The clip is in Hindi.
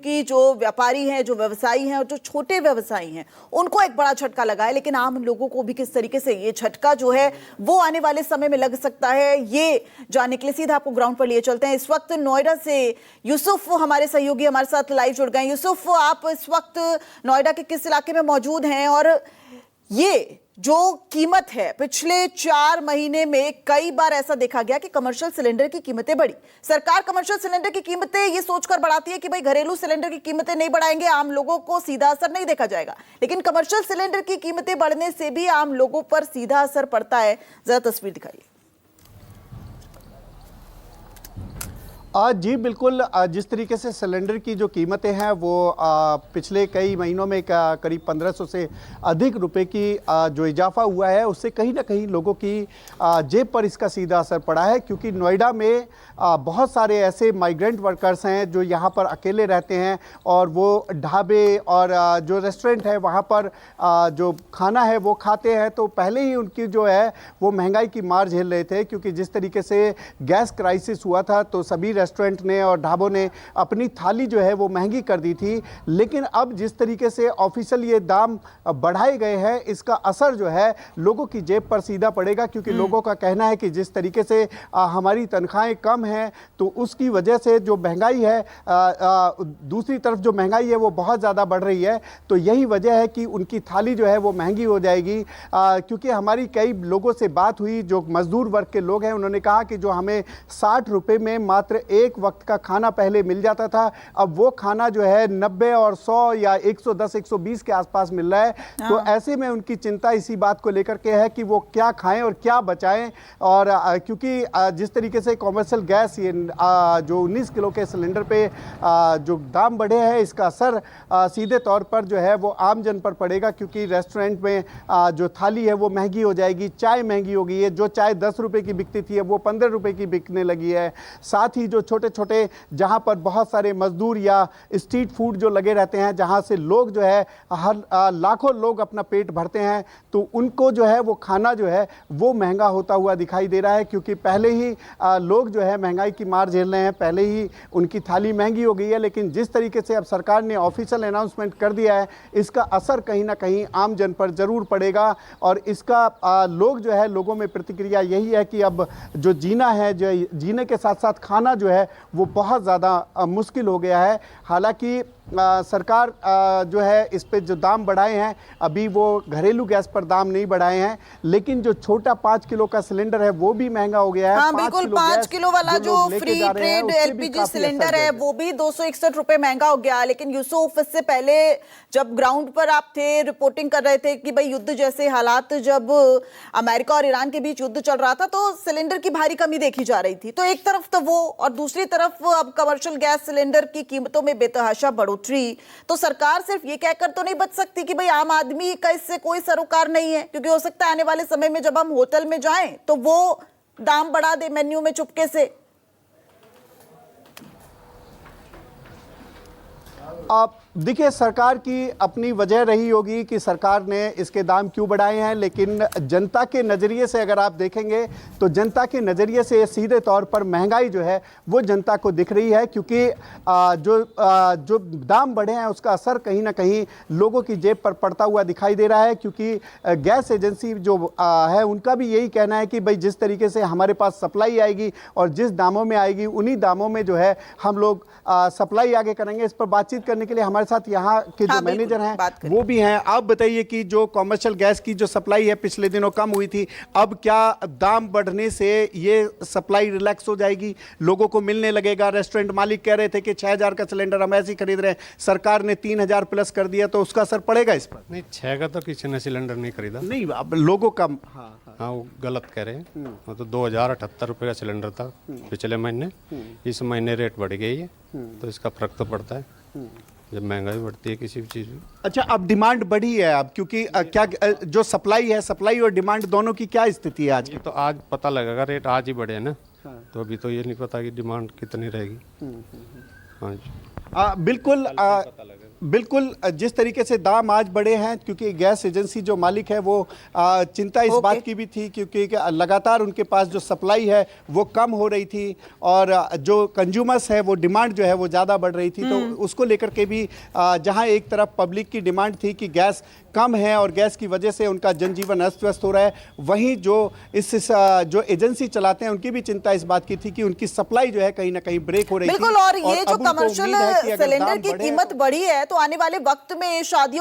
कि जो व्यापारी हैं, जो व्यवसायी हैं और जो छोटे व्यवसायी हैं, उनको एक बड़ा झटका लगा है, लेकिन आम लोगों को भी किस तरीके से ये झटका जो है वो आने वाले समय में लग सकता है, ये जानने के लिए सीधा आपको ग्राउंड पर लिए चलते हैं। इस वक्त नोएडा से यूसुफ हमारे सहयोगी हमारे साथ लाइव जुड़ गए। यूसुफ, आप इस वक्त नोएडा के किस इलाके में मौजूद हैं और ये जो कीमत है पिछले 4 महीने में कई बार ऐसा देखा गया कि कमर्शियल सिलेंडर की कीमतें बढ़ी। सरकार कमर्शियल सिलेंडर की कीमतें ये सोचकर बढ़ाती है कि भाई घरेलू सिलेंडर की कीमतें नहीं बढ़ाएंगे, आम लोगों को सीधा असर नहीं देखा जाएगा, लेकिन कमर्शियल सिलेंडर की कीमतें बढ़ने से भी आम लोगों पर सीधा असर पड़ता है। जरा तस्वीर दिखाइए। जी बिल्कुल, जिस तरीके से सिलेंडर की जो कीमतें हैं वो पिछले कई महीनों में करीब 1500 से अधिक रुपए की जो इजाफा हुआ है, उससे कहीं ना कहीं लोगों की जेब पर इसका सीधा असर पड़ा है। क्योंकि नोएडा में बहुत सारे ऐसे माइग्रेंट वर्कर्स हैं जो यहाँ पर अकेले रहते हैं और वो ढाबे और जो रेस्टोरेंट है वहाँ पर जो खाना है वो खाते हैं। तो पहले ही उनकी जो है वो महंगाई की मार झेल रहे थे, क्योंकि जिस तरीके से गैस क्राइसिस हुआ था तो सभी रेस्टोरेंट ने और ढाबों ने अपनी थाली जो है वो महंगी कर दी थी। लेकिन अब जिस तरीके से ऑफिशियल ये दाम बढ़ाए गए हैं, इसका असर जो है लोगों की जेब पर सीधा पड़ेगा। क्योंकि लोगों का कहना है कि जिस तरीके से हमारी तनख्वाहें कम हैं तो उसकी वजह से जो महंगाई है, दूसरी तरफ जो महंगाई है वो बहुत ज़्यादा बढ़ रही है। तो यही वजह है कि उनकी थाली जो है वो महंगी हो जाएगी। क्योंकि हमारी कई लोगों से बात हुई जो मजदूर वर्ग के लोग हैं, उन्होंने कहा कि जो हमें 60 रुपये में मात्र एक वक्त का खाना पहले मिल जाता था, अब वो खाना जो है 90 और 100 या 110 120 के आसपास मिल रहा है। तो ऐसे में उनकी चिंता इसी बात को लेकर के है कि वो क्या खाएं और क्या बचाएं। और क्योंकि जिस तरीके से कॉमर्शियल गैस ये जो 19 किलो के सिलेंडर पे जो दाम बढ़े हैं, इसका असर सीधे तौर पर जो है वो आम जन पर पड़ेगा। क्योंकि रेस्टोरेंट में जो थाली है वो महंगी हो जाएगी, चाय महंगी हो गई है। जो चाय 10 रुपये की बिकती थी अब वो 15 रुपये की बिकने लगी है। साथ ही जो छोटे छोटे जहां पर बहुत सारे मजदूर या स्ट्रीट फूड जो लगे रहते हैं, जहां से लोग जो है हर लाखों लोग अपना पेट भरते हैं, तो उनको जो है वो खाना जो है वो महंगा होता हुआ दिखाई दे रहा है। क्योंकि पहले ही लोग जो है महंगाई की मार झेल रहे हैं, पहले ही उनकी थाली महंगी हो गई है। लेकिन जिस तरीके से अब सरकार ने ऑफिशियल अनाउंसमेंट कर दिया है, इसका असर कहीं ना कहीं आम जन पर जरूर पड़ेगा। और इसका लोग जो है, लोगों में प्रतिक्रिया यही है कि अब जो जीना है, जो जीने के साथ साथ खाना जो है वो बहुत ज़्यादा मुश्किल हो गया है। हालांकि सरकार जो है इस पे जो दाम बढ़ाए हैं, अभी वो घरेलू गैस पर दाम नहीं बढ़ाए हैं, लेकिन जो छोटा 5 किलो का सिलेंडर है वो भी महंगा हो गया है। हाँ बिल्कुल, 5 किलो वाला जो फ्री ट्रेड एलपीजी सिलेंडर है वो भी 261 रुपए महंगा हो गया। लेकिन यूसुफ, इससे पहले जब ग्राउंड पर आप थे, रिपोर्टिंग कर रहे थे कि भाई युद्ध जैसे हालात, जब अमेरिका और ईरान के बीच युद्ध चल रहा था तो सिलेंडर की भारी कमी देखी जा रही थी। तो एक तरफ तो वो, और दूसरी तरफ अब कमर्शियल गैस सिलेंडर की कीमतों में बेतहाशा बढ़ोतरी। तो सरकार सिर्फ ये कहकर तो नहीं बच सकती कि भाई आम आदमी का इससे कोई सरोकार नहीं है, क्योंकि हो सकता है आने वाले समय में जब हम होटल में जाएं तो वो दाम बढ़ा दे मेन्यू में चुपके से। आप देखिए, सरकार की अपनी वजह रही होगी कि सरकार ने इसके दाम क्यों बढ़ाए हैं। लेकिन जनता के नज़रिए से अगर आप देखेंगे तो जनता के नज़रिए से सीधे तौर पर महंगाई जो है वो जनता को दिख रही है। क्योंकि जो दाम बढ़े हैं उसका असर कहीं ना कहीं लोगों की जेब पर पड़ता हुआ दिखाई दे रहा है। क्योंकि गैस एजेंसी जो है उनका भी यही कहना है कि भाई जिस तरीके से हमारे पास सप्लाई आएगी और जिस दामों में आएगी उन्हीं दामों में जो है हम लोग सप्लाई आगे करेंगे। इस पर बातचीत करने के लिए हमारे साथ यहाँ के जो मैनेजर हैं वो भी हैं। आप बताइए कि जो कमर्शियल गैस की जो सप्लाई है पिछले दिनों कम हुई थी, अब क्या दाम बढ़ने से ये सप्लाई रिलैक्स हो जाएगी, लोगों को मिलने लगेगा? रेस्टोरेंट मालिक कह रहे थे कि 6000 का सिलेंडर हम ऐसे ही खरीद रहे हैं, सरकार ने 3000 प्लस कर दिया, तो उसका असर पड़ेगा इस पर? नहीं, 6 का तो किसी ने सिलेंडर नहीं खरीदा। नहीं, अब लोगों का हाँ वो गलत कह रहे हैं। वो तो 2078 रुपये का सिलेंडर था पिछले महीने, इस महीने रेट बढ़ गई है, तो इसका फर्क तो पड़ता है जब महंगाई बढ़ती है किसी भी चीज़ में। अच्छा, अब डिमांड बढ़ी है अब, क्योंकि क्या जो सप्लाई है, सप्लाई और डिमांड दोनों की क्या स्थिति है आज की? तो आज पता लगेगा, रेट आज ही बढ़े ना। तो अभी तो ये नहीं पता कि डिमांड कितनी रहेगी। हाँ जी, बिल्कुल। बिल्कुल, जिस तरीके से दाम आज बढ़े हैं, क्योंकि गैस एजेंसी जो मालिक है वो चिंता इस बात की भी थी, क्योंकि लगातार उनके पास जो सप्लाई है वो कम हो रही थी और जो कंज्यूमर्स है वो डिमांड जो है वो ज़्यादा बढ़ रही थी। तो उसको लेकर के भी जहां एक तरफ पब्लिक की डिमांड थी कि गैस कम है और गैस की वजह से उनका जनजीवन अस्त व्यस्त हो रहा है, वहीं जो जो एजेंसी चलाते हैं उनकी भी चिंता इस बात की थी कि उनकी सप्लाई जो है कहीं ना कहीं ब्रेक हो रही थी। बिल्कुल, और ये जो अब उनको कमर्शियल उम्मीद है कि अगर सिलेंडर दाम की बढ़े कीमत बढ़ी है तो आने वाले वक्त में शादियों